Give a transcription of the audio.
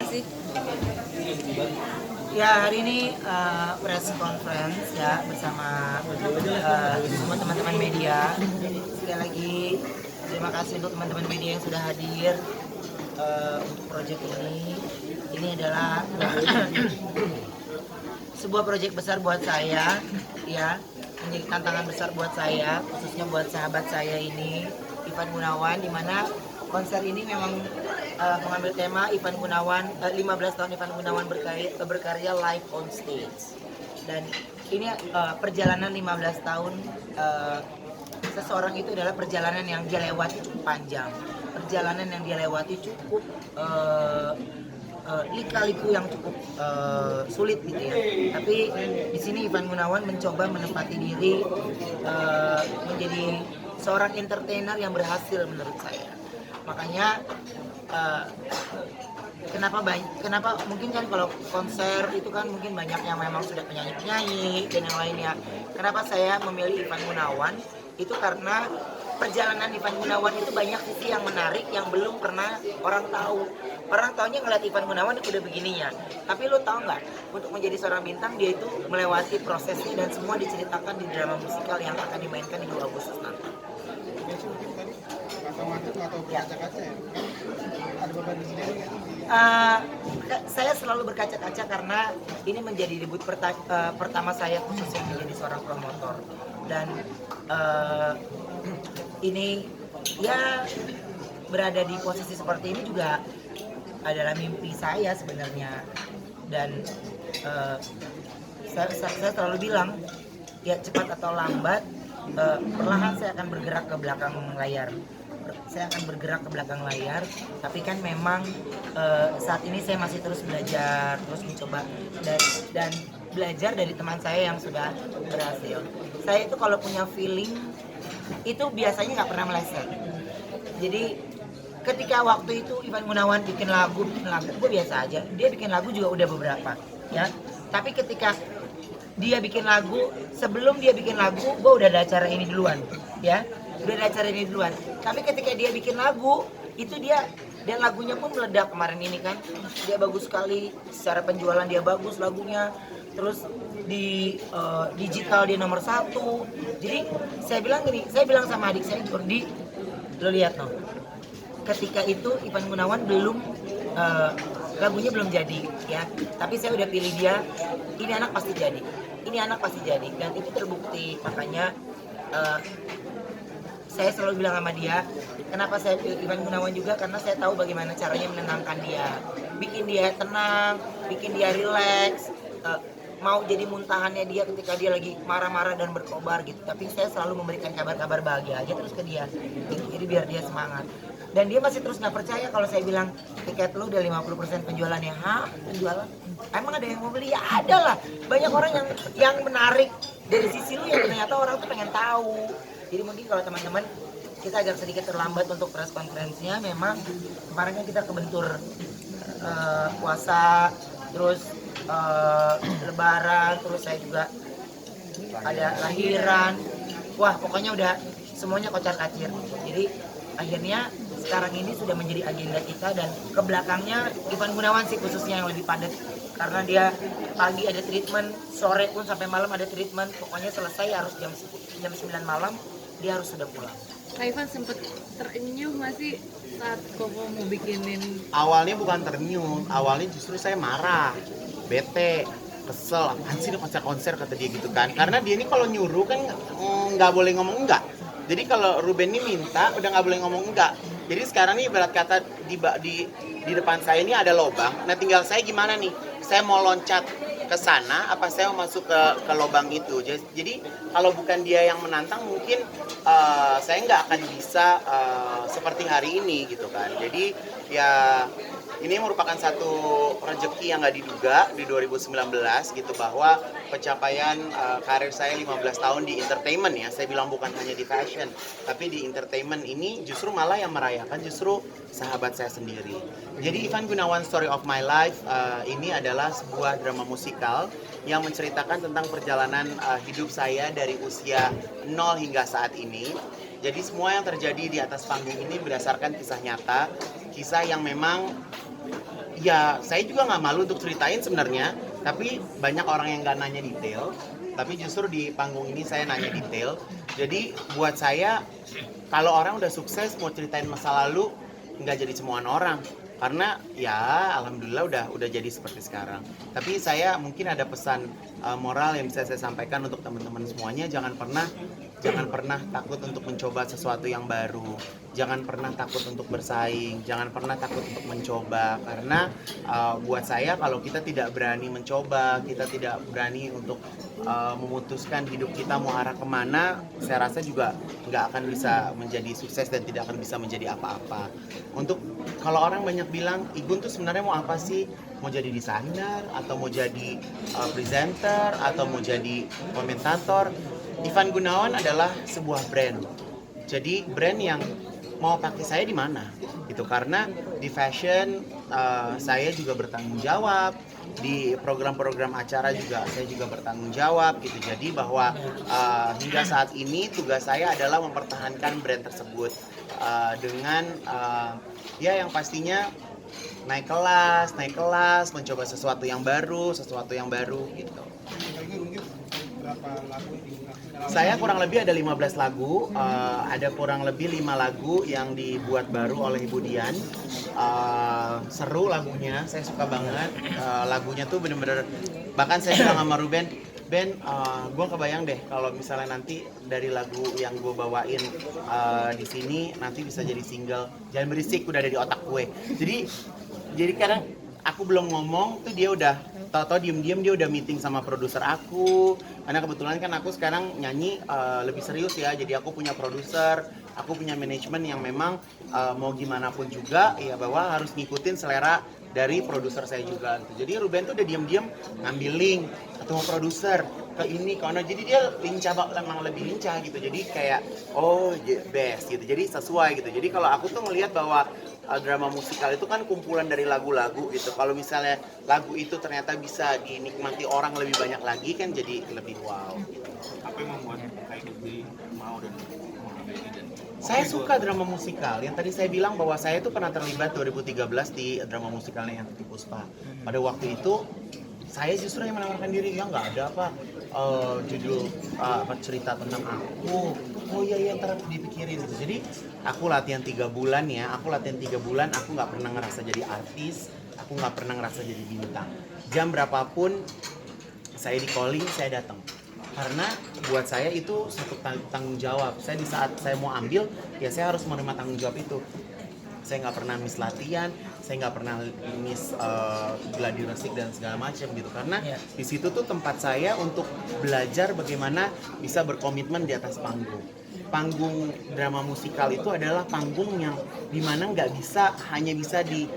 sih? Ya, hari ini press conference ya bersama semua teman-teman media. Sekali lagi terima kasih untuk teman-teman media yang sudah hadir untuk proyek ini. Ini adalah sebuah proyek besar buat saya, ya, menjadi tantangan besar buat saya, khususnya buat sahabat saya ini, Ivan Gunawan, di mana konser ini memang mengambil tema Ivan Gunawan, 15 tahun Ivan Gunawan berkarya live on stage. Dan ini perjalanan 15 tahun seseorang itu adalah perjalanan yang dia lewati cukup panjang, perjalanan yang dia lewati cukup lika-liku yang cukup sulit gitu ya. Tapi di sini Ivan Gunawan mencoba menempati diri menjadi seorang entertainer yang berhasil menurut saya. Makanya kenapa mungkin kan kalau konser itu kan mungkin banyak yang memang sudah penyanyi-penyanyi dan yang lainnya. Kenapa saya memilih Ivan Gunawan? Itu karena perjalanan Ivan Gunawan itu banyak sisi yang menarik yang belum pernah orang tahu. Orang taunya ngeliat Ivan Gunawan itu udah begininya. Tapi lo tau nggak, untuk menjadi seorang bintang dia itu melewati prosesnya dan semua diceritakan di drama musikal yang akan dimainkan di 2 Agustus nanti. Ya. Ada beban di sini. Saya selalu berkaca-kaca karena ini menjadi debut pertama saya khususnya menjadi seorang promotor. Dan ini ya berada di posisi seperti ini juga adalah mimpi saya sebenarnya. Dan saya selalu bilang ya cepat atau lambat perlahan saya akan bergerak ke belakang layar. Saya akan bergerak ke belakang layar, tapi kan memang saat ini saya masih terus belajar, terus mencoba dan belajar dari teman saya yang sudah berhasil. Saya itu kalau punya feeling itu biasanya nggak pernah meleset. Jadi ketika waktu itu Ivan Gunawan bikin lagu gue biasa aja. Dia bikin lagu juga udah beberapa, ya. Tapi ketika dia bikin lagu, sebelum dia bikin lagu, gue udah ada acara ini duluan, ya. Udah ada acara ini duluan. Tapi ketika dia bikin lagu, itu dia dan lagunya pun meledak kemarin ini kan. Dia bagus sekali, secara penjualan dia bagus lagunya. Terus di digital dia nomor 1. Jadi saya bilang sama adik saya Jordi, lo lihat no. Ketika itu Ivan Gunawan lagunya belum jadi, ya. Tapi saya udah pilih dia. Ini anak pasti jadi. Ini anak pasti jadi. Dan itu terbukti. Makanya saya selalu bilang sama dia, kenapa saya pilih Ivan Gunawan juga, karena saya tahu bagaimana caranya menenangkan dia, bikin dia tenang, bikin dia rileks, mau jadi muntahannya dia ketika dia lagi marah-marah dan berkobar gitu. Tapi saya selalu memberikan kabar-kabar bahagia aja terus ke dia, jadi biar dia semangat. Dan dia masih terus nggak percaya kalau saya bilang tiket lu udah 50% penjualannya. Hah? Penjualan? Emang ada yang mau beli? Ya ada lah. Banyak orang yang menarik dari sisi lu yang ternyata orang tuh pengen tahu. Jadi mungkin kalau teman-teman kita agak sedikit terlambat untuk press conference-nya, memang kemarin kan kita kebentur puasa, terus lebaran, terus saya juga ada lahiran. Wah pokoknya udah semuanya kocar-kacir. Jadi akhirnya sekarang ini sudah menjadi agenda kita, dan ke belakangnya Ivan Gunawan sih khususnya yang lebih padat. Karena dia pagi ada treatment, sore pun sampai malam ada treatment. Pokoknya selesai harus jam 9 malam dia harus sudah pulang. Kak Ivan sempet terenyuh nggak sih saat Koko mau bikinin? Awalnya bukan ternyuh, awalnya justru saya marah, bete, kesel, apaan sih ini konser kata dia gitu kan. Karena dia ini kalau nyuruh kan nggak boleh ngomong enggak. Jadi kalau Ruben ini minta udah nggak boleh ngomong enggak. Jadi sekarang nih ibarat kata di depan saya ini ada lubang. Nah tinggal saya gimana nih? Saya mau loncat ke sana apa saya mau masuk ke lubang itu. Jadi kalau bukan dia yang menantang mungkin saya nggak akan bisa seperti hari ini gitu kan. Jadi ya ini merupakan satu rezeki yang nggak diduga di 2019 gitu, bahwa pencapaian karir saya 15 tahun di entertainment, ya saya bilang bukan hanya di fashion tapi di entertainment ini justru malah yang merayakan justru sahabat saya sendiri. Jadi Ivan Gunawan Story of My Life ini adalah sebuah drama musikal yang menceritakan tentang perjalanan hidup saya dari usia 0 hingga saat ini. Jadi semua yang terjadi di atas panggung ini berdasarkan kisah nyata, kisah yang memang ya saya juga nggak malu untuk ceritain sebenarnya, tapi banyak orang yang nggak nanya detail, tapi justru di panggung ini saya nanya detail. Jadi buat saya, kalau orang udah sukses mau ceritain masa lalu, nggak jadi cemoan orang. Karena ya alhamdulillah udah jadi seperti sekarang. Tapi saya mungkin ada pesan moral yang bisa saya sampaikan untuk teman-teman semuanya, jangan pernah takut untuk mencoba sesuatu yang baru. Jangan pernah takut untuk bersaing, jangan pernah takut untuk mencoba. Karena buat saya kalau kita tidak berani mencoba, kita tidak berani untuk memutuskan hidup kita mau arah kemana, saya rasa juga nggak akan bisa menjadi sukses dan tidak akan bisa menjadi apa-apa. Untuk kalau orang banyak bilang, Igun tuh sebenarnya mau apa sih? Mau jadi desainer, atau mau jadi presenter, atau mau jadi komentator. Ivan Gunawan adalah sebuah brand. Jadi brand yang mau pakai saya di mana gitu, karena di fashion saya juga bertanggung jawab, di program-program acara juga saya juga bertanggung jawab gitu. Jadi bahwa hingga saat ini tugas saya adalah mempertahankan brand tersebut dengan ya yang pastinya naik kelas, mencoba sesuatu yang baru gitu. Saya kurang lebih ada 15 lagu, ada kurang lebih 5 lagu yang dibuat baru oleh Ibu Dian. Seru lagunya, saya suka banget. Lagunya tuh bener-bener, bahkan saya bilang sama Ruben, gue kebayang deh kalau misalnya nanti dari lagu yang gue bawain di sini nanti bisa jadi single. Jangan berisik, udah ada di otak gue. Jadi kadang aku belum ngomong tuh dia udah tau-tau diem-diem dia udah meeting sama produser aku, karena kebetulan kan aku sekarang nyanyi lebih serius ya, jadi aku punya produser, aku punya manajemen yang memang mau gimana pun juga ya bahwa harus ngikutin selera dari produser saya juga gitu. Jadi Ruben tuh udah diem-diem ngambil link ketemu produser ke ini ke ono, jadi dia lincah, emang lebih lincah gitu, jadi kayak oh best gitu, jadi sesuai gitu. Jadi kalau aku tuh ngelihat bahwa drama musikal itu kan kumpulan dari lagu-lagu gitu. Kalau misalnya lagu itu ternyata bisa dinikmati orang lebih banyak lagi kan jadi lebih wow. Apa yang membuat kayak Gede mau dan mengambil ini dan Saya suka drama musikal. Yang tadi saya bilang bahwa saya tuh pernah terlibat 2013 di drama musikalnya yang Titi Puspa. Pada waktu itu saya justru yang menawarkan diri, ya nggak ada apa judul cerita tentang aku. Oh iya ntar dipikirin gitu. Jadi aku latihan 3 bulan ya, aku nggak pernah ngerasa jadi artis, aku nggak pernah ngerasa jadi bintang. Jam berapapun saya di calling, saya datang. Karena buat saya itu satu tanggung jawab. Saya di saat saya mau ambil, ya saya harus menerima tanggung jawab itu. Saya nggak pernah miss latihan, saya nggak pernah miss gladi resik dan segala macam gitu. Karena di situ tuh tempat saya untuk belajar bagaimana bisa berkomitmen di atas panggung. Panggung drama musikal itu adalah panggung yang dimana nggak bisa hanya bisa di